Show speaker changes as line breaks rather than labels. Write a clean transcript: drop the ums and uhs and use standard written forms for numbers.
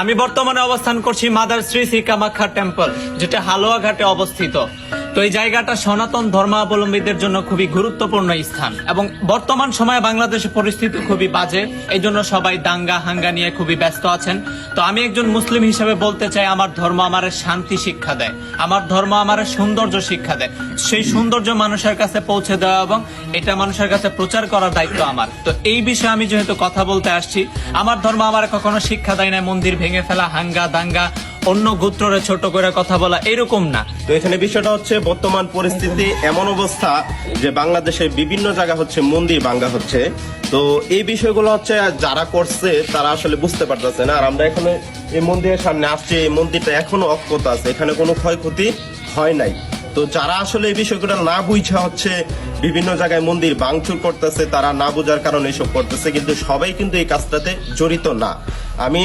আমি বর্তমানে অবস্থান করছি মাদার শ্রী কামাখ্যা টেম্পল, যেটা হালুয়াঘাটে অবস্থিত। তো এই জায়গাটা সনাতন ধর্মাবলম্বীদের জন্য খুবই গুরুত্বপূর্ণ স্থান এবং বর্তমান সময়ে বাংলাদেশের পরিস্থিতি খুবই বাজে, এই জন্য সবাই দাঙ্গা হাঙ্গা নিয়ে খুবই ব্যস্ত আছেন। তো আমি একজন মুসলিম হিসেবে বলতে চাই, আমার ধর্ম আমার শান্তি শিক্ষা দেয়, আমার ধর্ম আমার সৌন্দর্য শিক্ষা দেয়। সেই সৌন্দর্য মানুষের কাছে পৌঁছে দেওয়া এবং এটা মানুষের কাছে প্রচার করার দায়িত্ব আমার। তো এই বিষয়ে আমি যেহেতু কথা বলতে আসছি, আমার ধর্ম আমার কখনো শিক্ষা দেয় না মন্দির ভেঙে ফেলা, হাঙ্গা দাঙ্গা, অন্য গোত্ররে ছোট করে কথা বলা, এরকম না।
তো এখানে বিষয়টা হচ্ছে বর্তমান পরিস্থিতি এমন অবস্থা যে বাংলাদেশের বিভিন্ন জায়গা হচ্ছে মন্দির ভাঙ্গা হচ্ছে। তো এই বিষয়গুলো হচ্ছে যারা করছে তারা আসলে বুঝতে পারতেছে না। আর আমরা এখানে এই মন্দিরের সামনে আসছি, এই মন্দিরটা এখনো অক্ষত আছে, এখানে কোনো ক্ষয়ক্ষতি হয় নাই। তো যারা আসলে এই বিষয়গুলো না বুঝা হচ্ছে বিভিন্ন জায়গায় মন্দির ভাঙচুর করতেছে, তারা না বোঝার কারণে এসব করতেছে, কিন্তু সবাই কিন্তু এই কাজটাতে জড়িত না। আমি